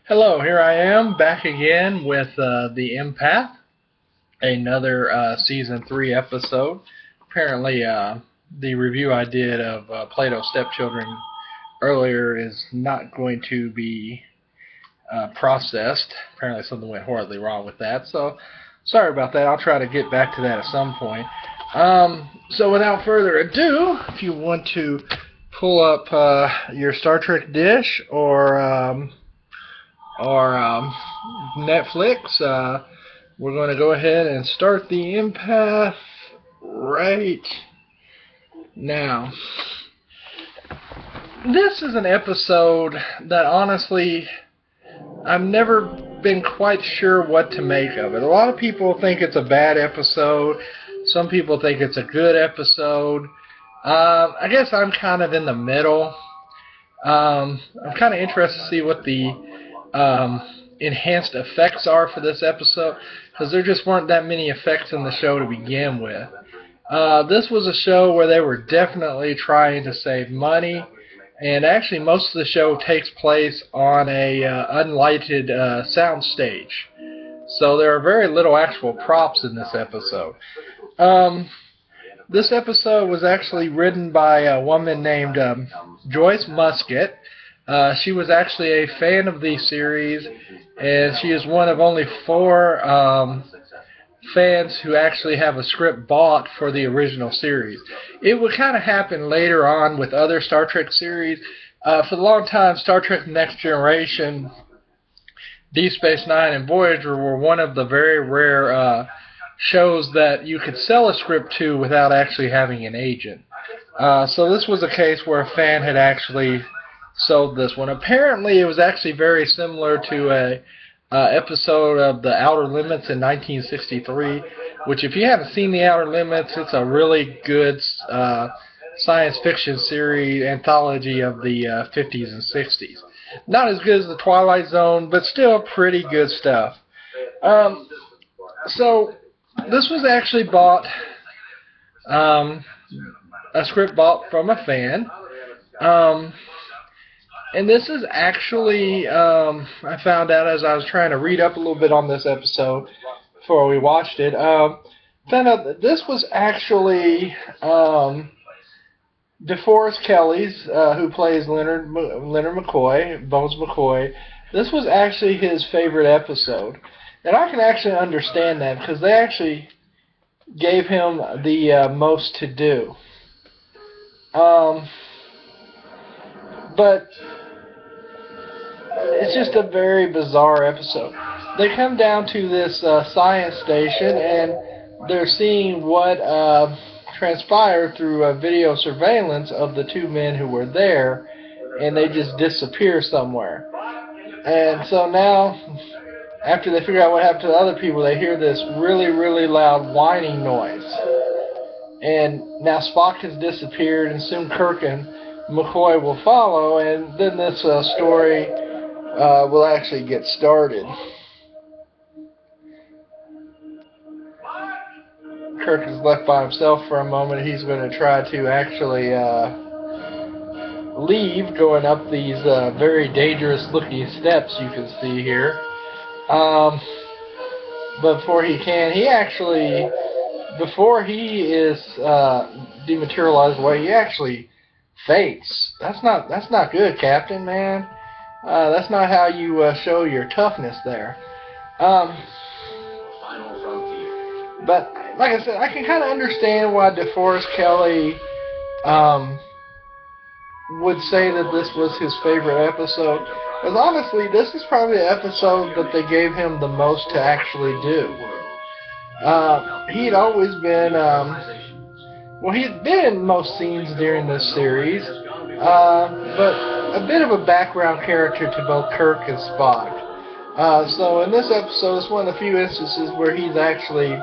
Hello, here I am back again with the Empath, another season 3 episode. Apparently, the review I did of Plato's Stepchildren earlier is not going to be processed. Apparently, something went horribly wrong with that. So, sorry about that. I'll try to get back to that at some point. So, without further ado, if you want to pull up your Star Trek dish or Netflix. We're going to go ahead and start the Empath right now. This is an episode that honestly I've never been quite sure what to make of it. A lot of people think it's a bad episode. Some people think it's a good episode. I guess I'm kind of in the middle. I'm kind of interested to see what the enhanced effects are for this episode, because there just weren't that many effects in the show to begin with. This was a show where they were definitely trying to save money, and actually most of the show takes place on a unlighted sound stage. So there are very little actual props in this episode. This episode was actually written by a woman named Joyce Musket. She was actually a fan of the series, and she is one of only 4 fans who actually have a script bought for the original series. It would kind of happen later on with other Star Trek series. For a long time, Star Trek Next Generation, Deep Space Nine, and Voyager were one of the very rare shows that you could sell a script to without actually having an agent. So this was a case where a fan had actually sold this one. Apparently, it was actually very similar to a episode of The Outer Limits in 1963, which if you haven't seen The Outer Limits, it's a really good science fiction series anthology of the 50s and 60s. Not as good as The Twilight Zone, but still pretty good stuff. So this was actually bought, a script bought from a fan. And this is actually, I found out as I was trying to read up a little bit on this episode before we watched it, found out that this was actually DeForest Kelly's, who plays Leonard McCoy, Bones McCoy. This was actually his favorite episode. And I can actually understand that, because they actually gave him the most to do. But it's just a very bizarre episode. They come down to this science station, and they're seeing what transpired through video surveillance of the 2 men who were there, and they just disappear somewhere. And so now, after they figure out what happened to the other people, they hear this really, really loud whining noise. And now Spock has disappeared, and soon Kirk and McCoy will follow, and then this story will actually get started. Kirk is left by himself for a moment. He's going to try to actually leave, going up these very dangerous looking steps you can see here. But before he can, before he is dematerialized away, he actually faints. That's not good, Captain, man. That's not how you show your toughness there. But like I said, I can kind of understand why DeForest Kelly would say that this was his favorite episode. Because honestly, this is probably the episode that they gave him the most to actually do. He'd always been, he had been in most scenes during this series, but a bit of a background character to both Kirk and Spock. So in this episode, it's one of the few instances where he's actually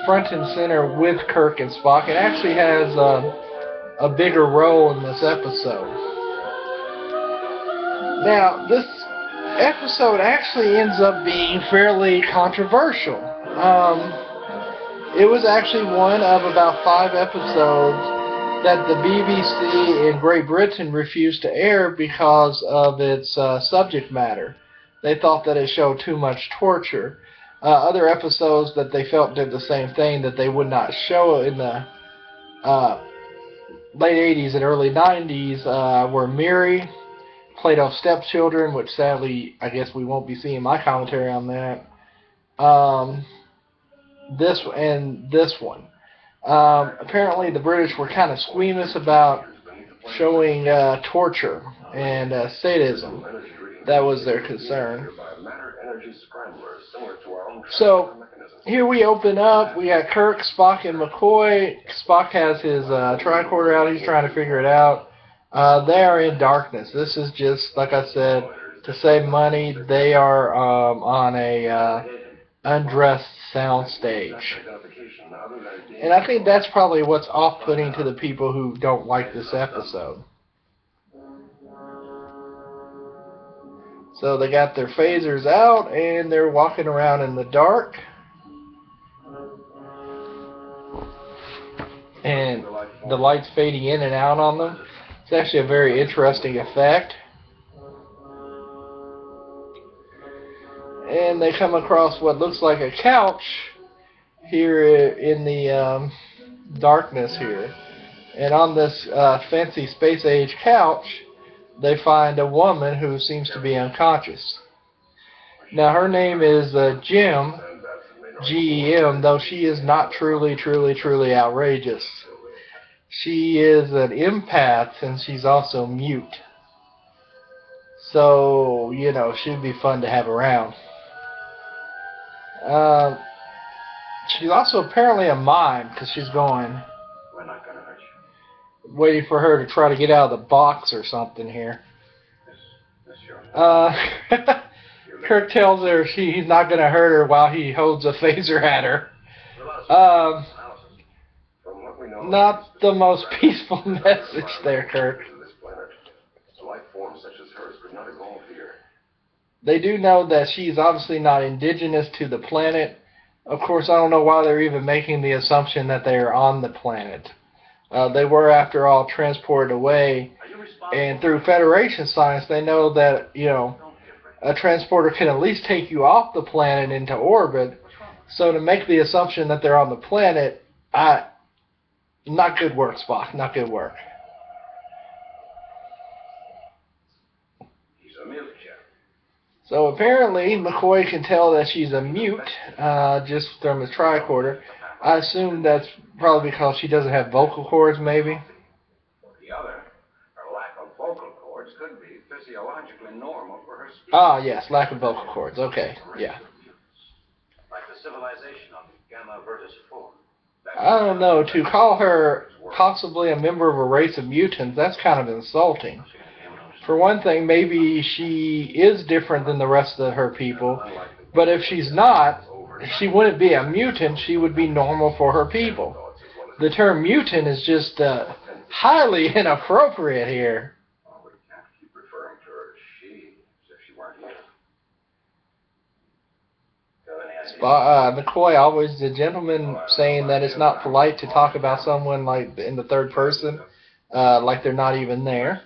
front and center with Kirk and Spock, and actually has a bigger role in this episode. Now, this episode actually ends up being fairly controversial. It was actually one of about 5 episodes that the BBC in Great Britain refused to air because of its subject matter. they thought that it showed too much torture. Other episodes that they felt did the same thing, that they would not show in the uh, late 80s and early 90s, were Miri, Plato's Stepchildren, which sadly I guess we won't be seeing my commentary on that. This one. Apparently the British were kind of squeamish about showing torture and sadism. That was their concern. So here we open up. We got Kirk, Spock, and McCoy. Spock has his tricorder out. He's trying to figure it out. They are in darkness. This is just, like I said, to save money. They are on a undressed sound stage. And I think that's probably what's off-putting to the people who don't like this episode. So they got their phasers out, and they're walking around in the dark. And the light's fading in and out on them. It's actually a very interesting effect. And they come across what looks like a couch here in the darkness here. And on this fancy space-age couch, they find a woman who seems to be unconscious. Now, her name is Gem, G-E-M, though she is not truly outrageous. She is an empath, and she's also mute. So, you know, she'd be fun to have around. She's also apparently a mime, because she's going, waiting for her to try to get out of the box or something here. Kirk tells her he's not going to hurt her while he holds a phaser at her. Not the most peaceful message there, Kirk. They do know that she's obviously not indigenous to the planet. Of course, I don't know why they're even making the assumption that they are on the planet. They were, after all, transported away, and through Federation science, they know that, you know, a transporter can at least take you off the planet into orbit. So to make the assumption that they're on the planet, not good work, Spock. Not good work. So apparently, McCoy can tell that she's a mute just from the tricorder. I assume that's probably because she doesn't have vocal cords, maybe. The other, her lack of vocal cords, could be physiologically normal for her speech. Ah, yes, lack of vocal cords. Okay, yeah. Like the civilization on Gamma Vertus 4. I don't know. To call her possibly a member of a race of mutants, that's kind of insulting. For one thing, maybe she is different than the rest of her people, but if she's not, she wouldn't be a mutant, she would be normal for her people. The term mutant is just highly inappropriate here. We can't keep referring to her as she, as if she weren't here. McCoy always, the gentleman, saying that it's not polite to talk about someone like in the third person, like they're not even there.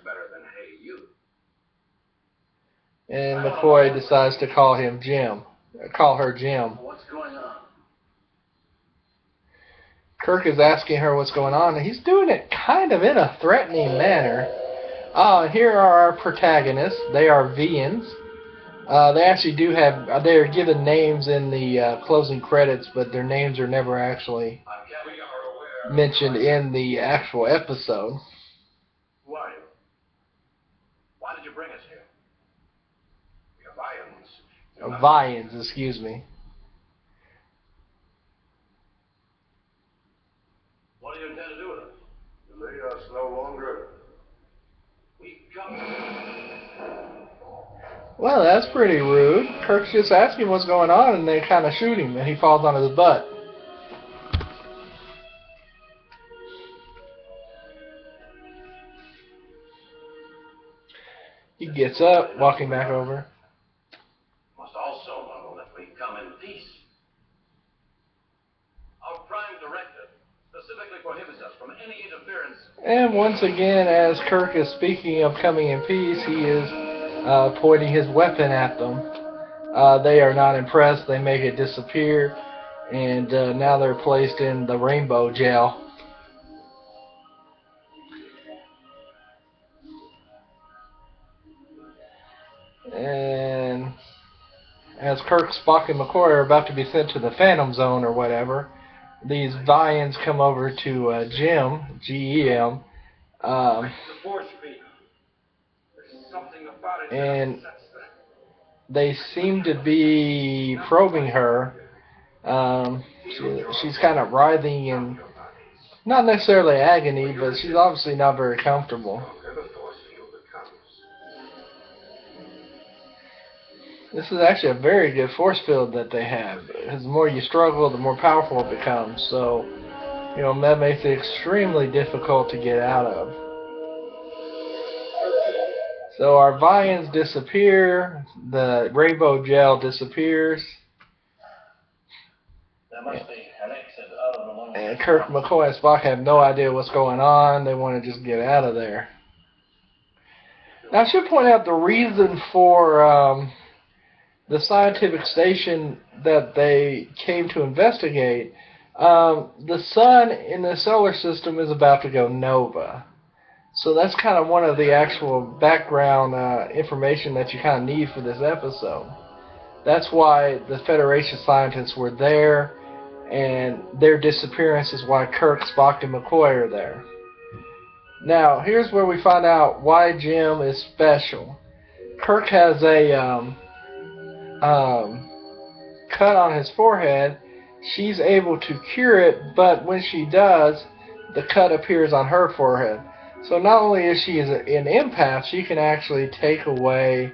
And McCoy decides to call him Jim. Call her Jim. What's going on? Kirk is asking her what's going on, and he's doing it kind of in a threatening manner. Here are our protagonists. They are Vians. They actually do have, they are given names in the closing credits, but their names are never actually mentioned in the actual episode. Who are you? Why did you bring us here? We are Vians. Vians, excuse me. What do you intend to do with us? To lead us no longer. We come. Well, that's pretty rude. Kirk's just asking what's going on, and they kind of shoot him, and he falls on his butt. He gets up, walking back over. Must also know that we come in peace. Our prime directive specifically prohibits us from any interference. And once again, as Kirk is speaking of coming in peace, he is pointing his weapon at them. they are not impressed. They make it disappear, and now they're placed in the rainbow jail. And as Kirk, Spock, and McCoy are about to be sent to the Phantom Zone or whatever, these Vians come over to Jim, G-E-M, and they seem to be probing her. She's kind of writhing in, not necessarily agony, but she's obviously not very comfortable. This is actually a very good force field that they have. Because the more you struggle, the more powerful it becomes. So, you know, that makes it extremely difficult to get out of. So our Vians disappear. The rainbow gel disappears. And Kirk, McCoy, and Spock have no idea what's going on. They want to just get out of there. Now, I should point out the reason for the scientific station that they came to investigate. The sun in the solar system is about to go nova. So that's kind of one of the actual background information that you kind of need for this episode. That's why the Federation scientists were there, and their disappearance is why Kirk, Spock, and McCoy are there. Now, here's where we find out why Jim is special. Kirk has a cut on his forehead. She's able to cure it, but when she does, the cut appears on her forehead. So not only is she an empath, she can actually take away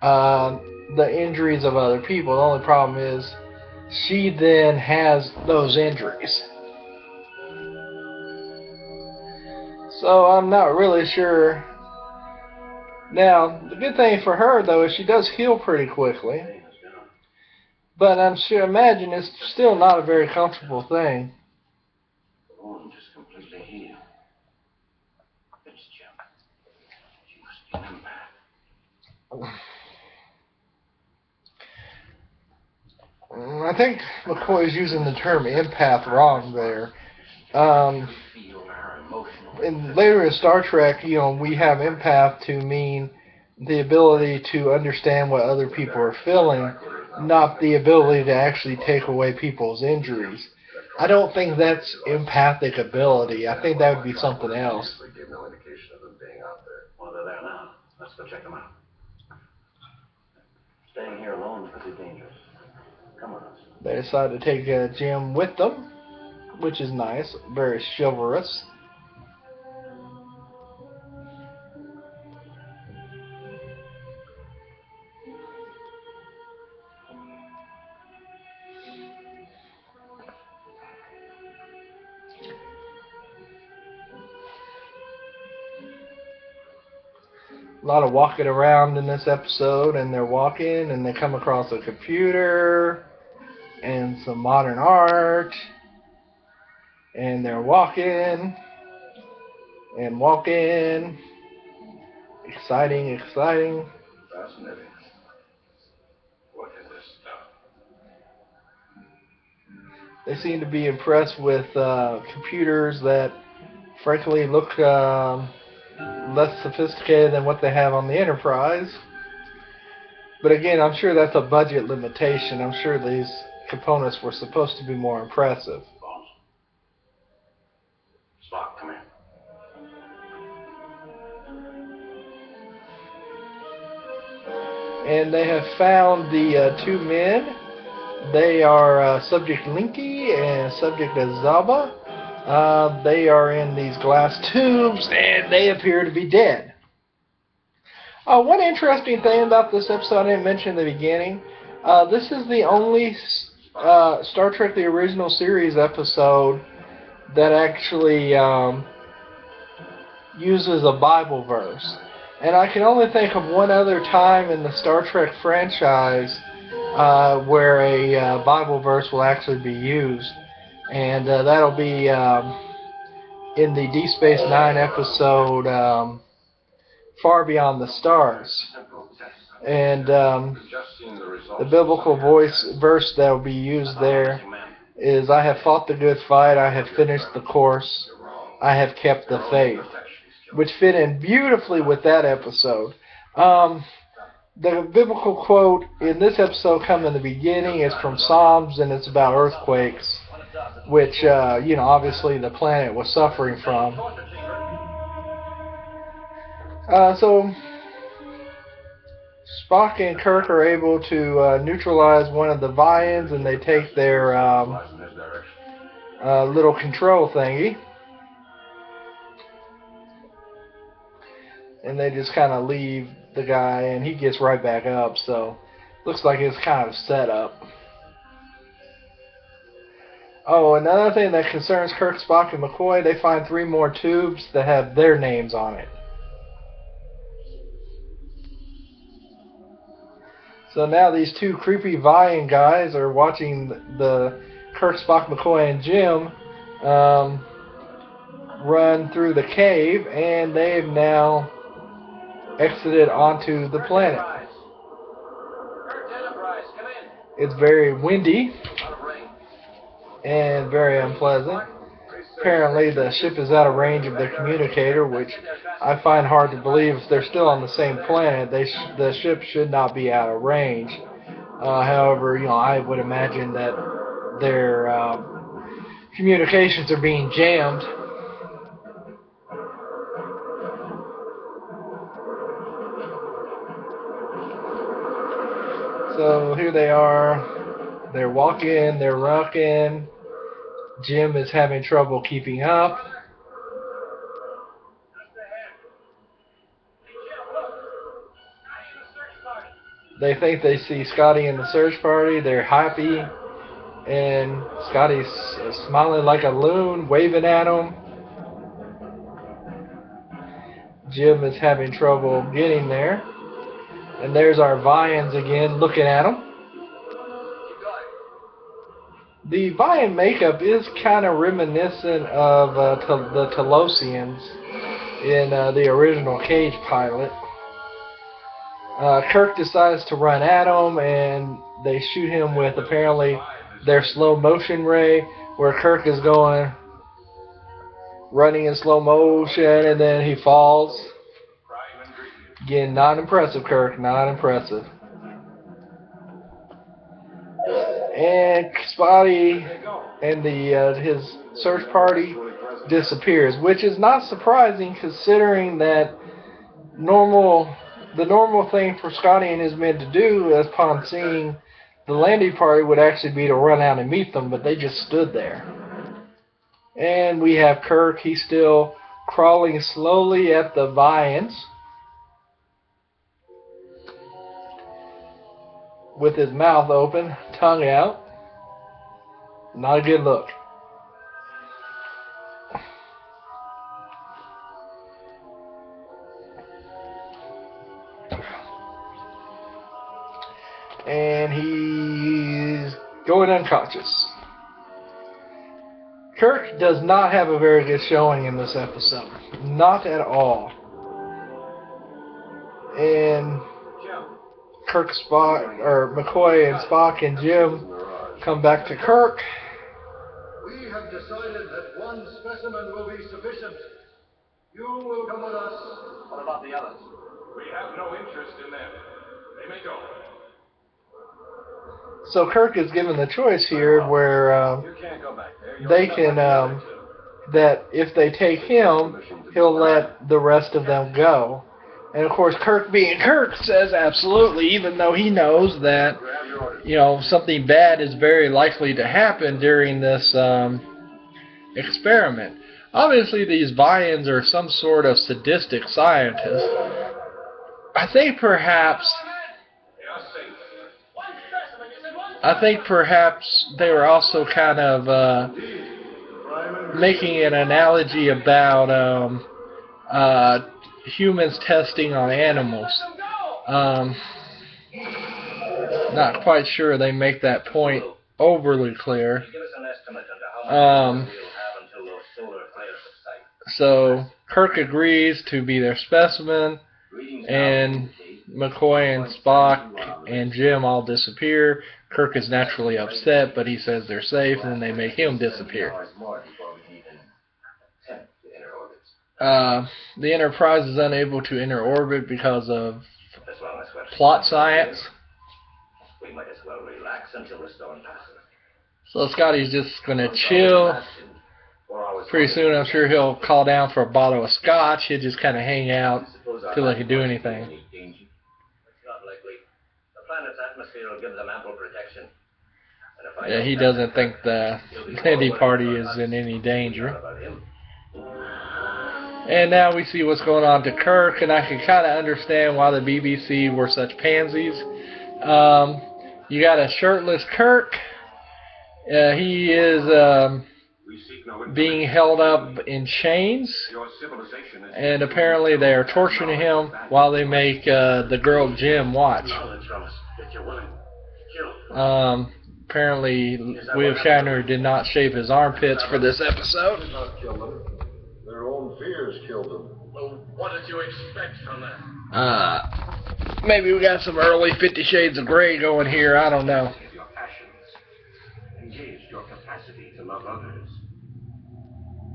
the injuries of other people. The only problem is she then has those injuries. So I'm not really sure. Now, the good thing for her, though, is she does heal pretty quickly. But I'm sure, imagine it's still not a very comfortable thing. The wound is completely healed. It's Jim. She must be an empath. I think McCoy is using the term empath wrong there. Later in Star Trek, you know, we have empath to mean the ability to understand what other people are feeling, not the ability to actually take away people's injuries. I don't think that's empathic ability. I think that would be something else. Give no indication of them being out there. Well, they're there now. Let's go check them out. Staying here alone could be dangerous. Come on. They decided to take Jim with them, which is nice, very chivalrous. A lot of walking around in this episode, and they're walking and they come across a computer and some modern art, and they're walking and walking. Exciting. Fascinating. What is this stuff? They seem to be impressed with computers that frankly look less sophisticated than what they have on the Enterprise. But again, I'm sure that's a budget limitation. I'm sure these components were supposed to be more impressive. Bones. Spock, come here. And they have found the two men. They are Subject Linky and Subject Azaba. They are in these glass tubes, and they appear to be dead. One interesting thing about this episode I didn't mention in the beginning, this is the only Star Trek The Original Series episode that actually uses a Bible verse. And I can only think of one other time in the Star Trek franchise where a Bible verse will actually be used. And that'll be in the Deep Space Nine episode Far Beyond the Stars. And The biblical verse that will be used there is, "I have fought the good fight, I have finished the course, I have kept the faith," which fit in beautifully with that episode. The biblical quote in this episode come in the beginning is from Psalms, and it's about earthquakes, which, obviously the planet was suffering from. So Spock and Kirk are able to neutralize one of the Vians, and they take their little control thingy, and they just kind of leave the guy, and he gets right back up. So looks like it's kind of set up. Oh, another thing that concerns Kirk, Spock, and McCoy, they find 3 more tubes that have their names on it. So now these 2 creepy Vian guys are watching the Kirk, Spock, McCoy, and Jim run through the cave, and they've now exited onto the planet. It's very windy and very unpleasant. Apparently the ship is out of range of their communicator, which I find hard to believe. If they're still on the same planet, the ship should not be out of range. However, I would imagine that their communications are being jammed. So here they are. They're walking, they're rocking. Jim is having trouble keeping up. They think they see Scotty in the search party. They're happy. And Scotty's smiling like a loon, waving at him. Jim is having trouble getting there. And there's our Vians again looking at him. The Vian makeup is kind of reminiscent of the Telosians in the original Cage pilot. Kirk decides to run at him, and they shoot him with apparently their slow motion ray, where Kirk is going running in slow motion, and then he falls. Again, not impressive, Kirk, not impressive. And Spotty and his search party disappears, which is not surprising considering that the normal thing for Scotty and his men to do upon seeing the landing party would actually be to run out and meet them, but they just stood there. And we have Kirk. He's still crawling slowly at the Vians with his mouth open, tongue out. Not a good look. And he's going unconscious. Kirk does not have a very good showing in this episode. Not at all. And McCoy and Spock and Jim come back to Kirk. We have decided that 1 specimen will be sufficient. You will come with us. What about the others? We have no interest in them. They may go. So Kirk is given the choice here where they can, that if they take him, he'll let the rest of them go. And of course, Kirk being Kirk says absolutely, even though he knows that, something bad is very likely to happen during this experiment. Obviously, these Vians are some sort of sadistic scientists. I think perhaps they were also kind of making an analogy about humans testing on animals. Not quite sure they make that point overly clear. So Kirk agrees to be their specimen, and McCoy and Spock and Jim all disappear. Kirk is naturally upset, but he says they're safe, and then they make him disappear. The Enterprise is unable to enter orbit because of plot science. We might as well relax until the storm passes. So Scotty's just going to chill. Pretty soon I'm sure he'll call down for a bottle of scotch. He'll just kind of hang out until they can do anything. It's not likely. The planet's atmosphere will give them ample protection. Yeah, he doesn't think the Handy Party is in any danger. And now we see what's going on to Kirk, and I can kind of understand why the BBC were such pansies. You got a shirtless Kirk. He is being held up in chains, and apparently they are torturing him while they make the girl Jim watch. Apparently, William Shatner did not shave his armpits for this episode. Their own fears killed them. Well, what did you expect from them? Maybe we got some early 50 Shades of Grey going here. I don't know. Your passions. Engage your capacity to love others.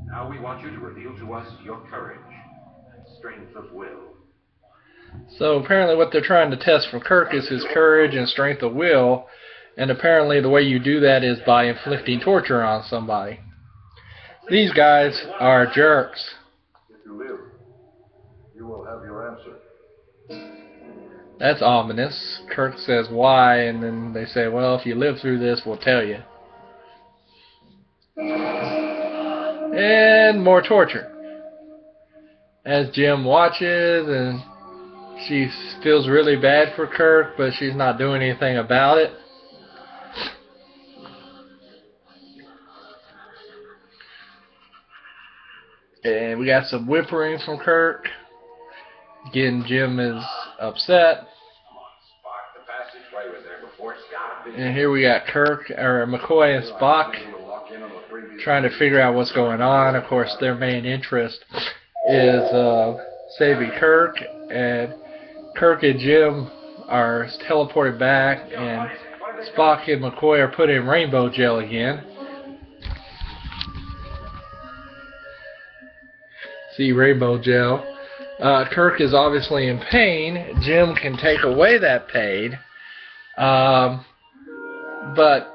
Now we want you to reveal to us your courage and strength of will. So apparently what they're trying to test from Kirk is his courage and strength of will. And apparently the way you do that is by inflicting torture on somebody. These guys are jerks. If you live, you will have your answer. That's ominous. Kirk says why, and then they say, well, if you live through this, we'll tell you. And more torture. As Jim watches, and she feels really bad for Kirk, but she's not doing anything about it. And we got some whimpering from Kirk. Again, Jim is upset. And here we got McCoy and Spock trying to figure out what's going on. Of course, their main interest is saving Kirk. And Kirk and Jim are teleported back, and Spock and McCoy are put in rainbow gel again. See, rainbow gel. Kirk is obviously in pain. Jim can take away that pain. But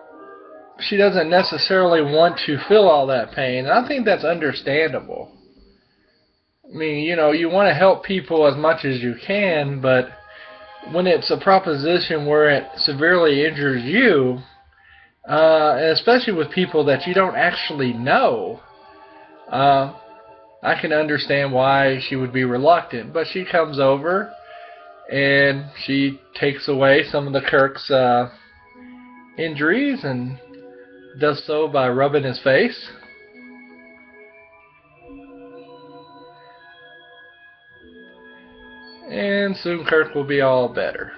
she doesn't necessarily want to feel all that pain. And I think that's understandable. I mean, you know, you want to help people as much as you can, but when it's a proposition where it severely injures you, and especially with people that you don't actually know, I can understand why she would be reluctant. But she comes over and she takes away some of the Kirk's injuries and does so by rubbing his face. And soon Kirk will be all better.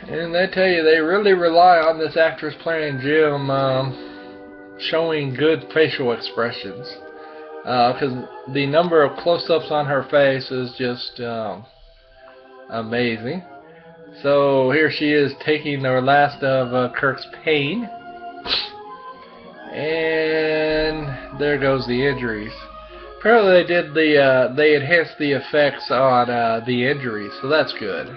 And I tell you, they really rely on this actress playing Jim showing good facial expressions. Because the number of close-ups on her face is just amazing. So here she is taking the last of Kirk's pain. And there goes the injuries. Apparently they did they enhanced the effects on the injuries, so that's good.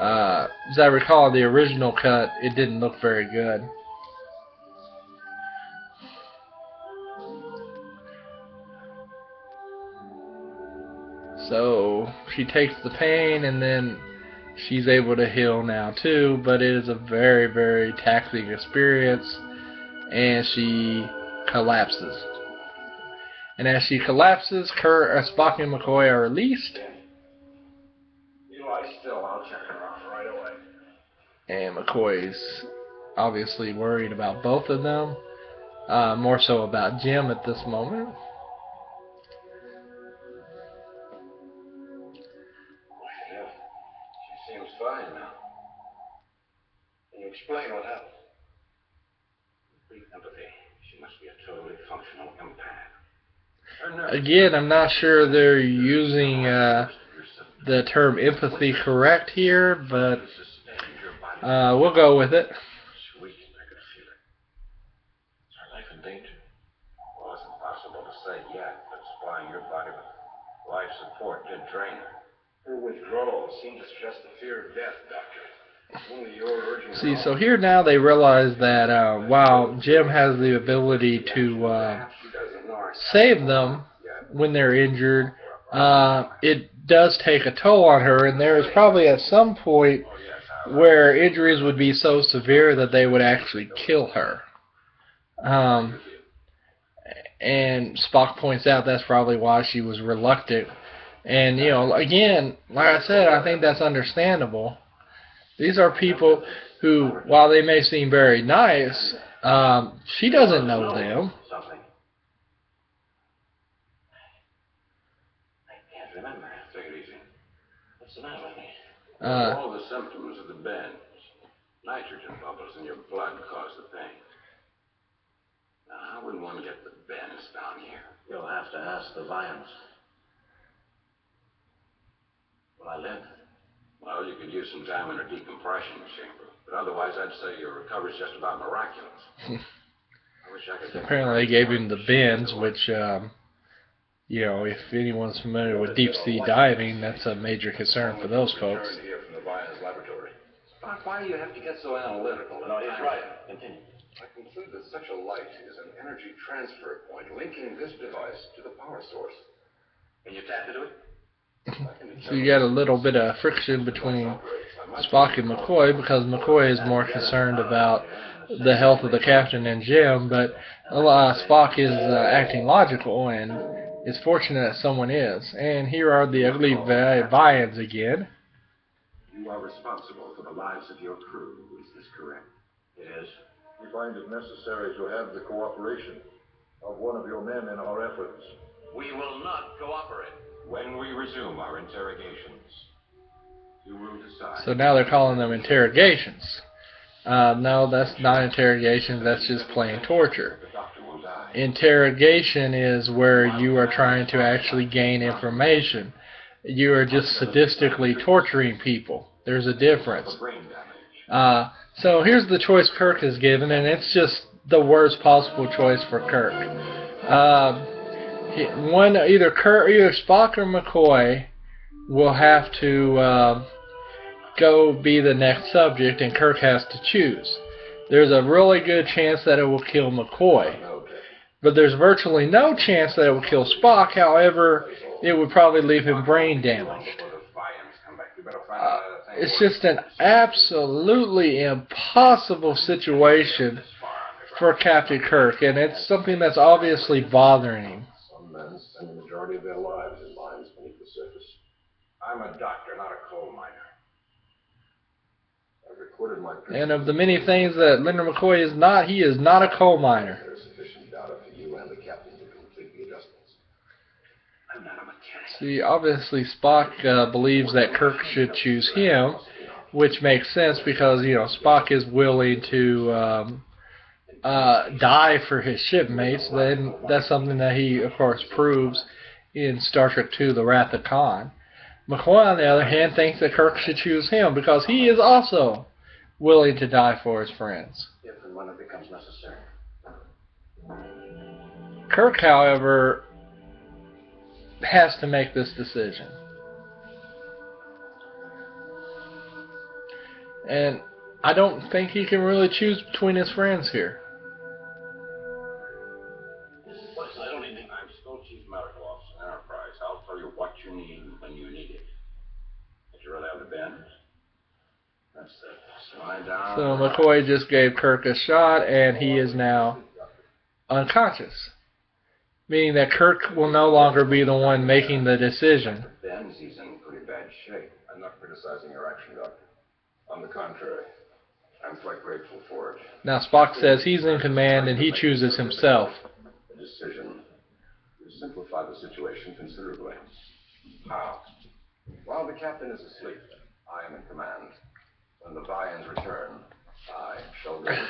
As I recall, the original cut, it didn't look very good. So she takes the pain, and then she's able to heal now too, but it is a very, very taxing experience, and she collapses. And as she collapses, Spock and McCoy are released. You lie still, I'll check her out right away. And McCoy's obviously worried about both of them, more so about Jim at this moment. Explain what happened. Complete empathy. She must be a totally functional empath. Again, I'm not sure they're using the term empathy correct here, but we'll go with it. Sweet, I could feel it. Is her life in danger? Well, it's impossible to say yet, but supplying your body with life support did drain her. Her withdrawal seemed to suggest the fear of death, Doctor. Only your urging. See, so here now they realize that while Jim has the ability to save them when they're injured, it does take a toll on her, and there is probably at some point where injuries would be so severe that they would actually kill her. And Spock points out that's probably why she was reluctant. And, you know, again, like I said, I think that's understandable. These are people who, while they may seem very nice, she doesn't know them. I can't remember. Take it easy. What's the matter with me? All the symptoms of the bends. Nitrogen bubbles in your blood cause the pain. Now, how would one get the bends down here? You'll have to ask the Vians. Will I live? Well, you could use some time in a decompression chamber. But otherwise, I'd say your recovery's just about miraculous. I wish I could. Apparently they gave him the bends, which, you know, if anyone's familiar with deep sea diving, that's a major concern for those folks. Here from the Vians laboratory. Spock, why do you have to get so analytical? No, he's right. Continue. I conclude that such a light is an energy transfer point linking this device to the power source. Can you tap into it? So you got a little bit of friction between Spock and McCoy, because McCoy is more concerned about the health of the captain and Jim, but Spock is acting logical, and is fortunate that someone is. And here are the ugly Vians again. You are responsible for the lives of your crew. Is this correct? It is. We find it necessary to have the cooperation of one of your men in our efforts. We will not cooperate. When we resume our interrogations, you will decide. So now they're calling them interrogations. No, that's not interrogation, that's just plain torture. Interrogation is where you are trying to actually gain information. You are just sadistically torturing people. There's a difference. So here's the choice Kirk is given, and it's just the worst possible choice for Kirk. Either Spock or McCoy will have to go be the next subject, and Kirk has to choose. There's a really good chance that it will kill McCoy, but there's virtually no chance that it will kill Spock. However, it would probably leave him brain damaged. It's just an absolutely impossible situation for Captain Kirk, and it's something that's obviously bothering him. Some men spend the majority of their lives in mines beneath the surface. I'm a doctor, not a coal miner. I've recorded my... And of the many things that Leonard McCoy is not, he is not a coal miner. There's sufficient data for you and the captain to complete the adjustments. I'm not a mechanic. See, obviously Spock believes that Kirk should choose him, which makes sense because, you know, Spock is willing to die for his shipmates. Then that's something that he, of course, proves in Star Trek II, The Wrath of Khan. McCoy, on the other hand, thinks that Kirk should choose him because he is also willing to die for his friends. If and when it becomes necessary. Kirk, however, has to make this decision. And I don't think he can really choose between his friends here. I don't need. I'm still Chief Medical Officer Enterprise. I'll tell you what you need when you need it. Did you really have the bends? That's it. Slide down. So McCoy just gave Kirk a shot, and he is now unconscious. Meaning that Kirk will no longer be the one making the decision. Bends, he's in pretty bad shape. I'm not criticizing your action, Doctor. On the contrary, I'm quite grateful for it. Now Spock says he's in command and he chooses himself. The decision will simplify the situation considerably. How? While the captain is asleep, I am in command. When the Vians return, I go with them.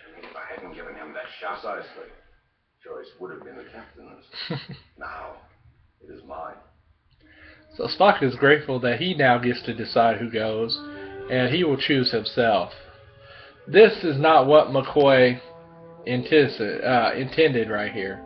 I mean, if I hadn't given him that shot... Precisely. Choice would have been the captain's. Now, it is mine. So Spock is grateful that he now gets to decide who goes, and he will choose himself. This is not what McCoy intended right here.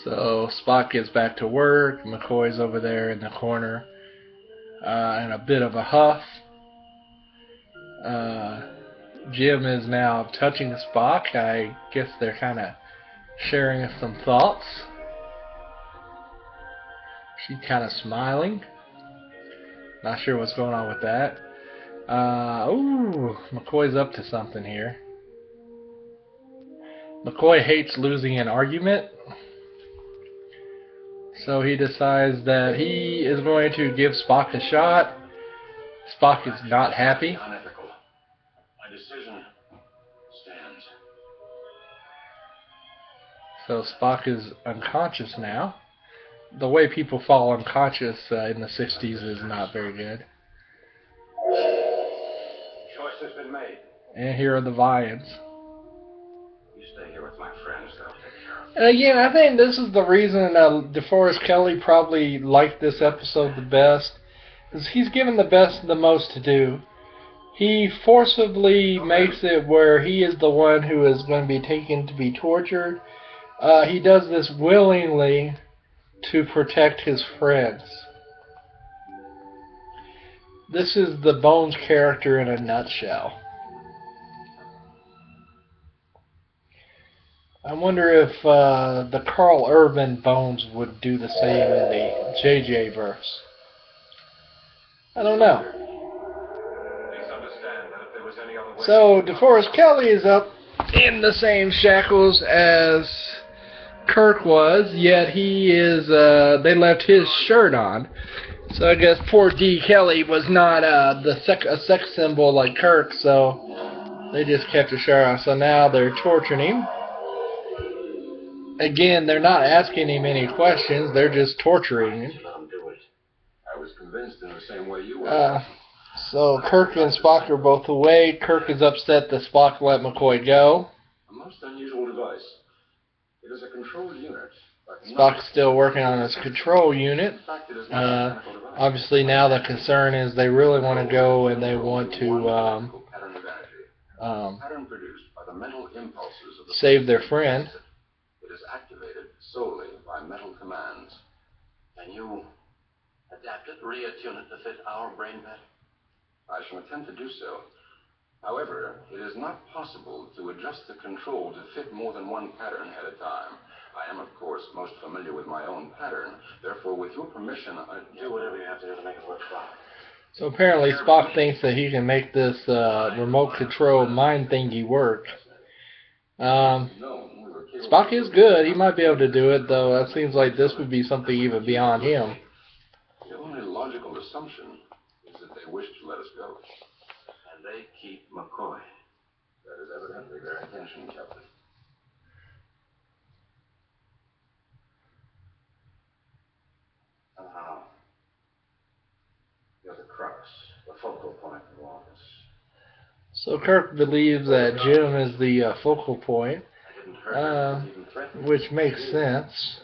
So Spock gets back to work. McCoy's over there in the corner in a bit of a huff. Jim is now touching Spock. I guess they're kind of sharing some thoughts. She's kind of smiling. Not sure what's going on with that. Ooh, McCoy's up to something here. McCoy hates losing an argument. So he decides that he is going to give Spock a shot. Spock is not happy. Unethical. My decision stands. So Spock is unconscious now. The way people fall unconscious in the 60s is not very good. Choice has been made. And here are the Vians. You stay here with my friends. They'll take care of you. Again, I think this is the reason DeForest Kelley probably liked this episode the best. Is he's given the most to do. He forcibly makes it where he is the one who is going to be taken to be tortured. He does this willingly to protect his friends. This is the Bones character in a nutshell. I wonder if the Carl Urban Bones would do the same in the JJ verse. I don't know. Please understand that if there was any other way... So DeForest Kelley is up in the same shackles as Kirk was, yet he is, they left his shirt on. So I guess poor D. Kelly was not a sex symbol like Kirk, so they just kept his shirt on. So now they're torturing him. Again, they're not asking him any questions, they're just torturing him. I was convinced in the same way you were. So Kirk and Spock are both away. Kirk is upset that Spock let McCoy go. A most unusual device. It is a controlled unit. Spock's still working on his control unit. Obviously now the concern is they really want to go and they want to save their friend. It is activated solely by mental commands. Can you adapt it, reattune it to fit our brain pattern? I shall attempt to do so. However, it is not possible to adjust the control to fit more than one pattern at a time. I am, of course, most familiar with my own pattern. Therefore, with your permission, I do whatever you have to do to make it work fine. So apparently Spock thinks that he can make this remote control mind thingy work. Spock is good. He might be able to do it, though. That seems like this would be something even beyond him. The only logical assumption is that they wish to let us go. And they keep McCoy. That is evidently their intention, Captain. You're the crux, the focal point of all this. So Kirk believes that Jim is the focal point, which makes sense.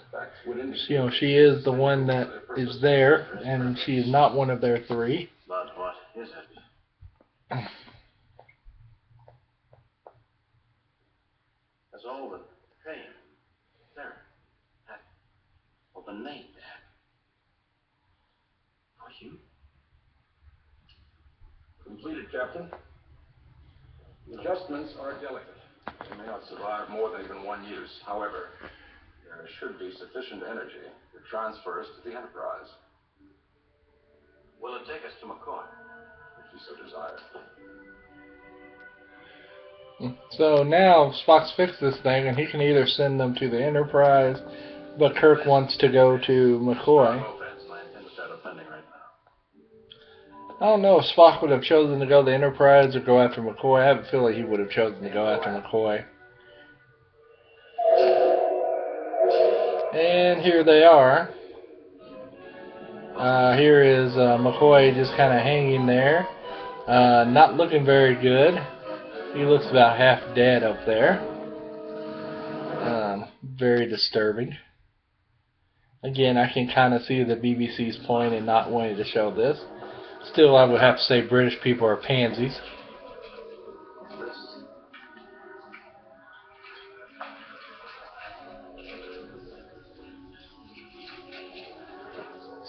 She is the one that is there, and she is not one of their three. But what is it? That's all the pain, terror, or the name tag. For you? Completed, Captain. The adjustments are delicate. They may not survive more than even one use. However, there should be sufficient energy to transfer us to the Enterprise. Will it take us to McCoy? If you so desire. So now Spock's fixed this thing, and he can either send them to the Enterprise, but Kirk wants to go to McCoy. I don't know if Spock would have chosen to go to the Enterprise or go after McCoy. I have a feeling he would have chosen to go after McCoy. And here they are. Here is McCoy just kind of hanging there, not looking very good. He looks about half dead up there. Very disturbing. Again, I can kind of see the BBC's point in not wanting to show this. Still, I would have to say British people are pansies.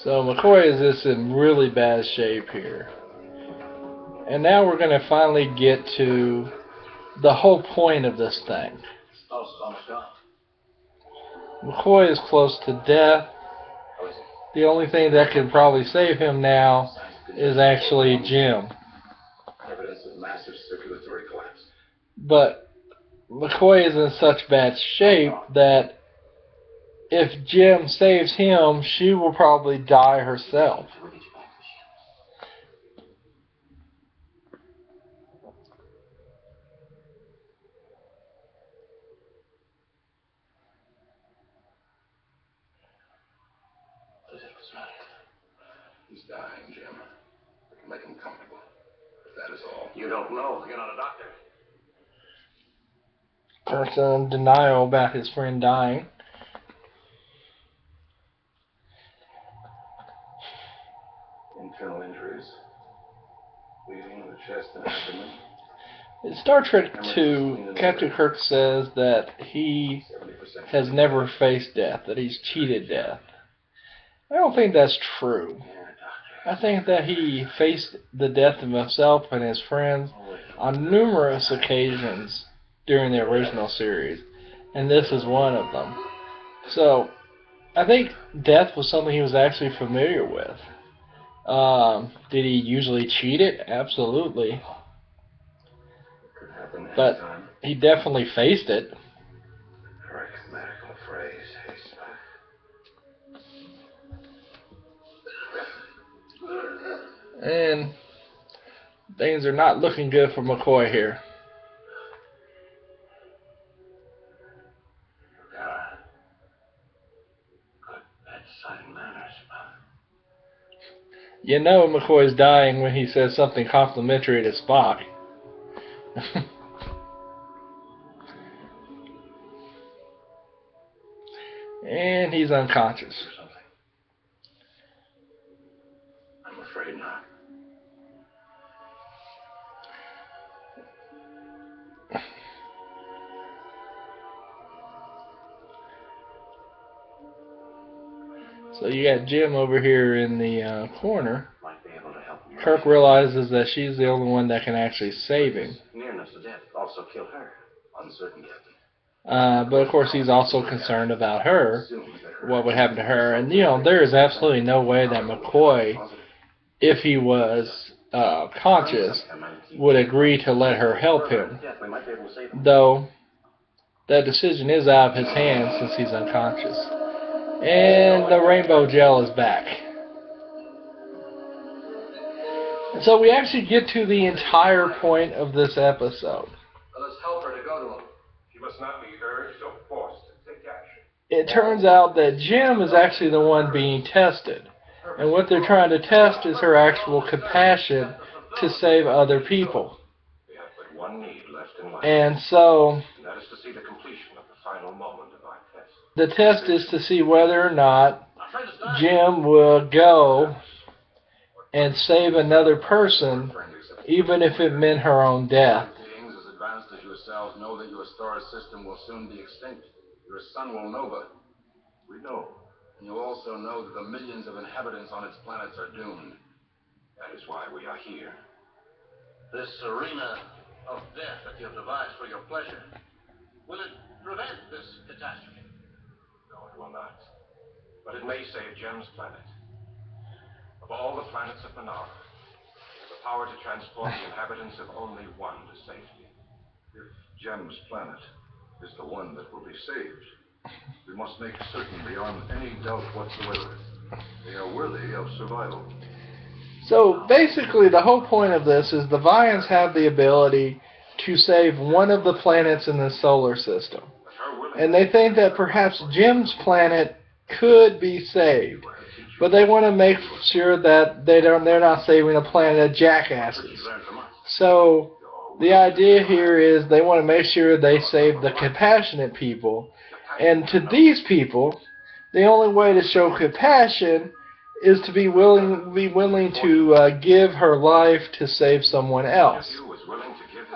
So McCoy is just in really bad shape here. And now we're going to finally get to the whole point of this thing. McCoy is close to death. The only thing that can probably save him now is actually Jim. Evidence of massive circulatory collapse. But McCoy is in such bad shape that if Jim saves him, she will probably die herself. He's dying, Jim. Make him comfortable. That is all. You don't know. You're not a doctor. Person in denial about his friend dying. Internal injuries. Bleeding in the chest and abdomen. In Star Trek II, Captain Kirk says that he has never faced death, that he's cheated death. I don't think that's true. I think that he faced the death of himself and his friends on numerous occasions during the original series, and this is one of them. So, I think death was something he was actually familiar with. Did he usually cheat it? Absolutely. But he definitely faced it. Correct medical phrase. And things are not looking good for McCoy here. You know McCoy's dying when he says something complimentary to Spock. And he's unconscious. I'm afraid not. So you got Jim over here in the corner. Kirk realizes that she's the only one that can actually save him. Nearness to death also killed her. Uncertain, Captain. But of course he's also concerned about her, what would happen to her. And you know, there is absolutely no way that McCoy, if he was conscious, would agree to let her help him. Though that decision is out of his hands since he's unconscious. And the rainbow gel is back. And so we actually get to the entire point of this episode. Let us help her to go to him. She must not be urged or forced to take action. It turns out that Jim is actually the one being tested. And what they're trying to test is her actual compassion to save other people. We have but one need left in life. And so And that is to see the completion of the final moment of our test. the test is to see whether or not Jim will go and save another person, even if it meant her own death. Beings as advanced as yourselves know that your star system will soon be extinct. Your sun will nova. We know. And you also know that the millions of inhabitants on its planets are doomed. That is why we are here. This arena of death that you have devised for your pleasure, will it prevent this catastrophe? No, it will not. But it may save Jem's planet. Of all the planets of Panara, the power to transport the inhabitants of only one to safety. If Jem's planet is the one that will be saved, we must make certain beyond any doubt whatsoever they are worthy of survival. So basically the whole point of this is the Vians have the ability to save one of the planets in the solar system. and they think that perhaps Jim's planet could be saved. But they want to make sure that they're not saving a planet of jackasses. So the idea here is they want to make sure they save the compassionate people. And to these people, the only way to show compassion is to be willing to give her life to save someone else.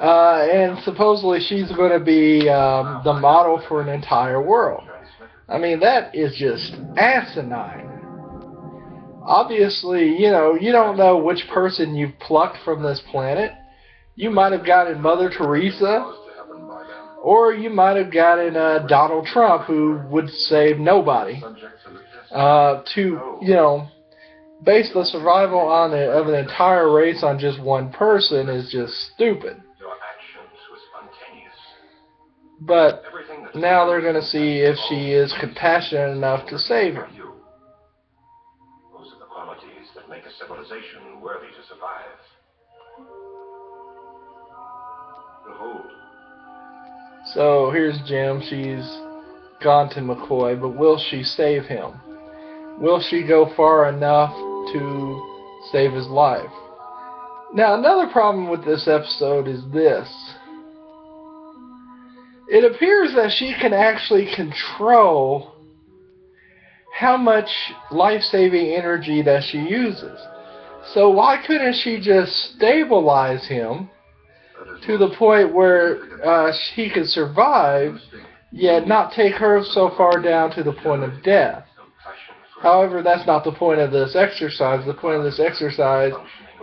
And supposedly she's going to be the model for an entire world. I mean, that is just asinine. Obviously, you don't know which person you've plucked from this planet. You might have gotten Mother Teresa, or you might have gotten Donald Trump, who would save nobody. To base the survival of an entire race on just one person is just stupid. But now they're going to see if she is compassionate enough to save him. Those are the qualities that make a civilization worthy to survive. Behold. So here's Jim. She's gone to McCoy, but will she save him? Will she go far enough to save his life? Now, another problem with this episode is this. It appears that she can actually control how much life-saving energy that she uses. So why couldn't she just stabilize him to the point where he could survive, yet not take her so far down to the point of death? However, that's not the point of this exercise. The point of this exercise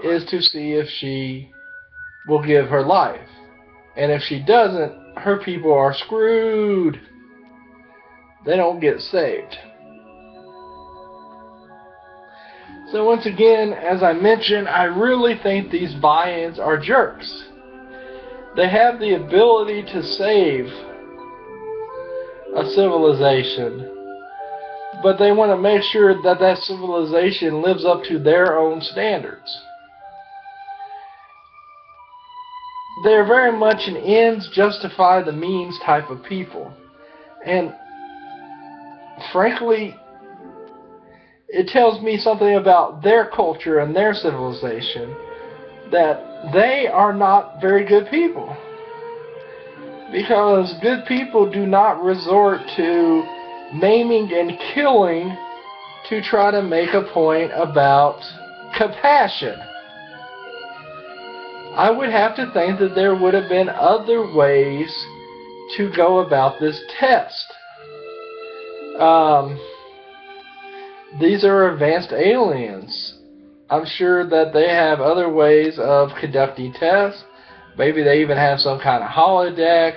is to see if she will give her life. And if she doesn't, her people are screwed. They don't get saved. So once again, as I mentioned, I really think these buy-ins are jerks. They have the ability to save a civilization, but they want to make sure that that civilization lives up to their own standards. They're very much an ends justify the means type of people. And frankly, it tells me something about their culture and their civilization, that they are not very good people. Because good people do not resort to maiming and killing to try to make a point about compassion. I would have to think that there would have been other ways to go about this test. These are advanced aliens. I'm sure that they have other ways of conducting tests. Maybe they even have some kind of holodeck.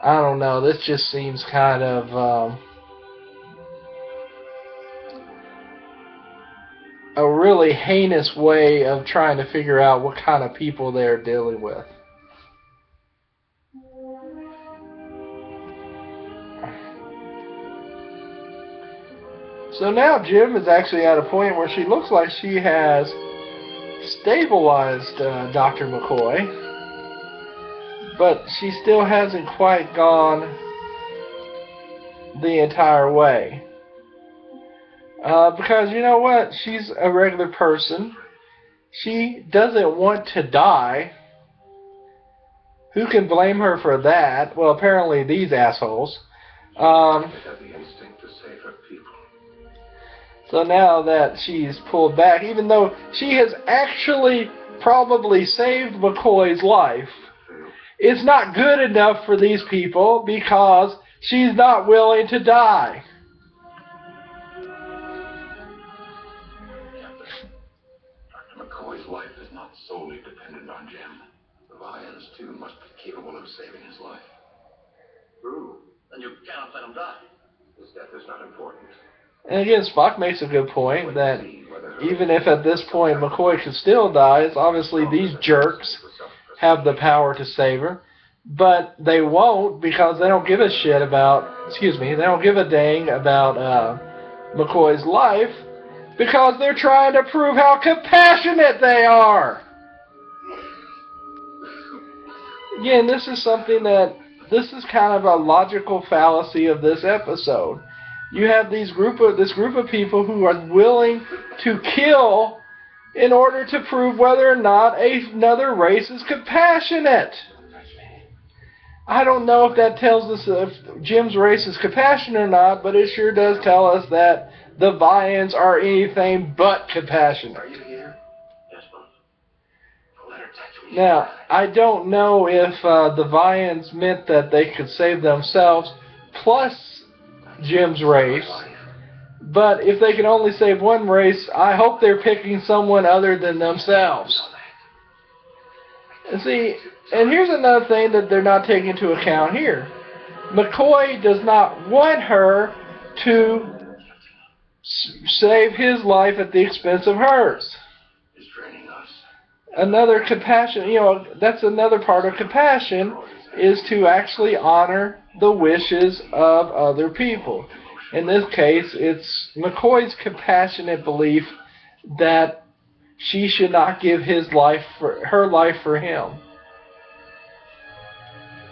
I don't know. This just seems kind of a really heinous way of trying to figure out what kind of people they're dealing with. So now Jim is actually at a point where she looks like she has stabilized Dr. McCoy, but she still hasn't quite gone the entire way. Because you know what? She's a regular person. She doesn't want to die. Who can blame her for that? Well, apparently these assholes. So now that she's pulled back, even though she has actually probably saved McCoy's life, it's not good enough for these people because she's not willing to die. Dr. McCoy's life is not solely dependent on Jim. The Lions, too, must be capable of saving his life. True. Then you cannot let him die. His death is not important. And again, Spock makes a good point that even if at this point McCoy could still die, obviously these jerks have the power to save her. But they won't because they don't give a shit about, they don't give a dang about McCoy's life because they're trying to prove how compassionate they are. Again, this is something that this is kind of a logical fallacy of this episode. You have this group of people who are willing to kill in order to prove whether or not another race is compassionate. I don't know if that tells us if Jim's race is compassionate or not, but it sure does tell us that the Vians are anything but compassionate. Are you here? Yes, boss. Let her touch me. Now, I don't know if the Vians meant that they could save themselves plus Jim's race, but if they can only save one race, I hope they're picking someone other than themselves. And see, and here's another thing that they're not taking into account here. McCoy does not want her to save his life at the expense of hers. He's training us. Another compassion, that's another part of compassion, is to actually honor the wishes of other people. In this case, it's McCoy's compassionate belief that she should not give her life for him.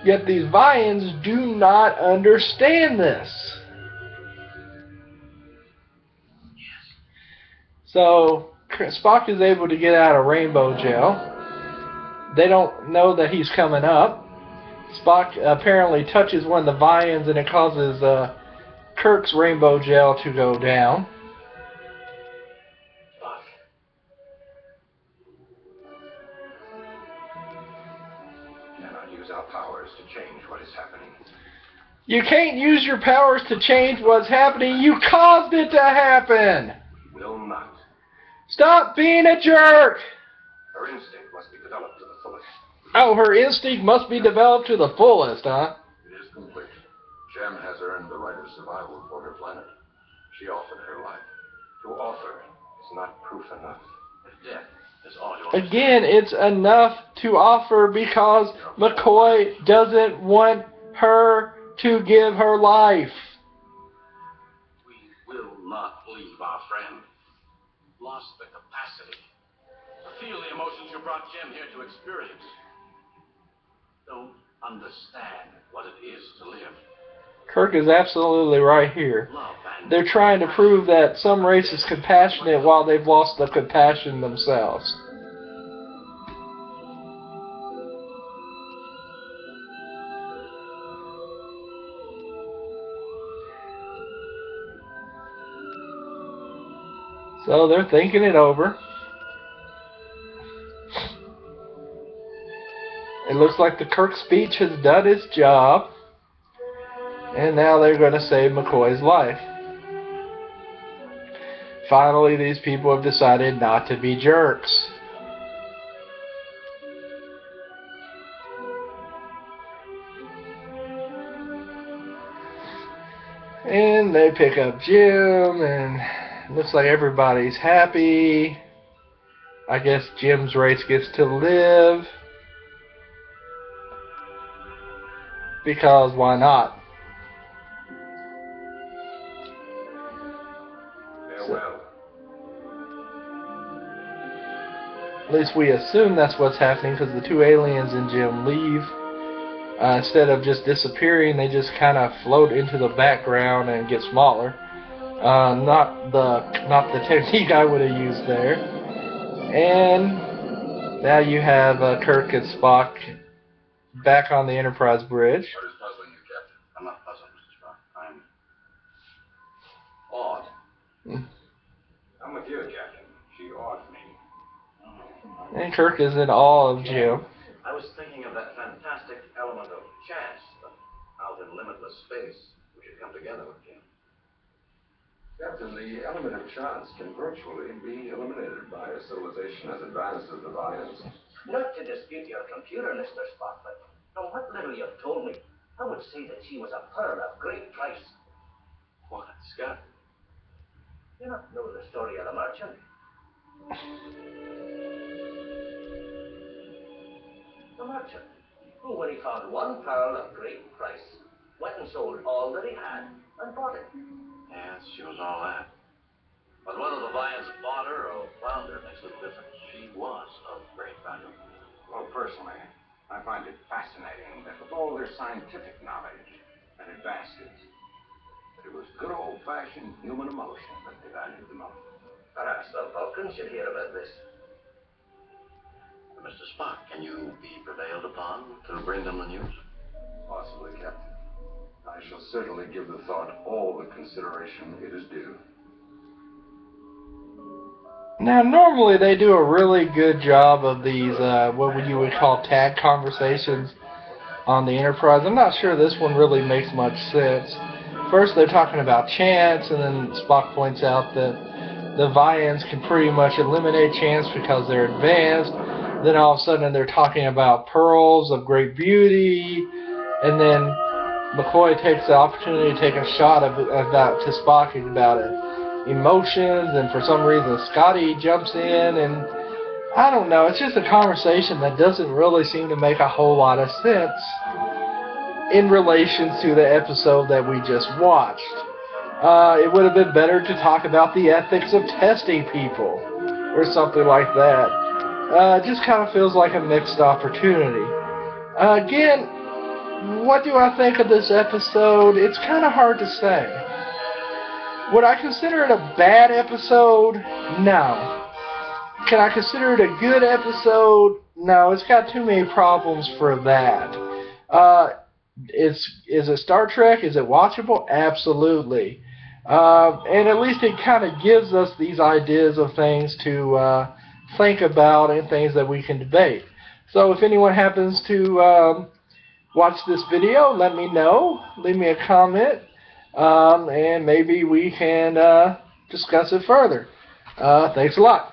Yet these Vians do not understand this. So Spock is able to get out of rainbow jail. They don't know that he's coming up. Spock apparently touches one of the Vians and it causes Kirk's rainbow gel to go down. Cannot use our powers to change what is happening. You can't use your powers to change what's happening. You caused it to happen. We will not. Stop being a jerk. Her instinct must be developed to the fullest. Oh, her instinct must be developed to the fullest, huh? It is complete. Jem has earned the right of survival for her planet. She offered her life. To offer is not proof enough. Death is all you understand. Again, it's enough to offer because McCoy doesn't want her to give her life. We will not leave our friend. Lost the capacity to feel the emotions you brought Jem here to experience. Don't understand what it is to live. Kirk is absolutely right here. They're trying to prove that some race is compassionate while they've lost the compassion themselves. So they're thinking it over. It looks like the Kirk speech has done its job. And now they're going to save McCoy's life. Finally, these people have decided not to be jerks. And they pick up Jim, and looks like everybody's happy. I guess Jim's race gets to live. Because why not? Farewell. At least we assume that's what's happening because the two aliens and Jim leave. Instead of just disappearing, they just kind of float into the background and get smaller. Not the technique I would have used there. And now you have Kirk and Spock back on the Enterprise bridge. What is puzzling you, Captain? I'm not puzzled, Mr. Spock. I'm awed. I'm with you, Captain. She awed me. And Kirk is in awe of Jim. I was thinking of that fantastic element of chance that out in limitless space we should come together with Jim. Captain, the element of chance can virtually be eliminated by a civilization as advanced as the Vians. Not to dispute your computer, Mr. Spock, but from what little you've told me, I would say that she was a pearl of great price. What, Scott? You not know the story of the merchant? The merchant, who, when he found one pearl of great price, went and sold all that he had and bought it. Yes, she was all that. But whether the Vians bought her or found her makes little difference. She was of great value. Well, personally, I find it fascinating that with all their scientific knowledge and advances, that it was good old-fashioned human emotion that they valued the most. Perhaps the Vulcans should hear about this. Mr. Spock, can you be prevailed upon to bring them the news? Possibly, Captain. I shall certainly give the thought all the consideration it is due. Now, normally they do a really good job of these, what you would call tag conversations on the Enterprise. I'm not sure this one really makes much sense. First they're talking about chance, and then Spock points out that the Vians can pretty much eliminate chance because they're advanced. Then all of a sudden they're talking about pearls of great beauty, and then McCoy takes the opportunity to take a shot to Spock about emotions, and for some reason Scotty jumps in, and I don't know, it's just a conversation that doesn't really seem to make a whole lot of sense in relation to the episode that we just watched. It would have been better to talk about the ethics of testing people, or something like that. It just kind of feels like a mixed opportunity. Again, what do I think of this episode? It's kind of hard to say. Would I consider it a bad episode? No. Can I consider it a good episode? No, it's got too many problems for that. Is it Star Trek? Is it watchable? Absolutely. And at least it kind of gives us these ideas of things to think about and things that we can debate. So if anyone happens to watch this video, let me know. Leave me a comment. And maybe we can discuss it further. Thanks a lot.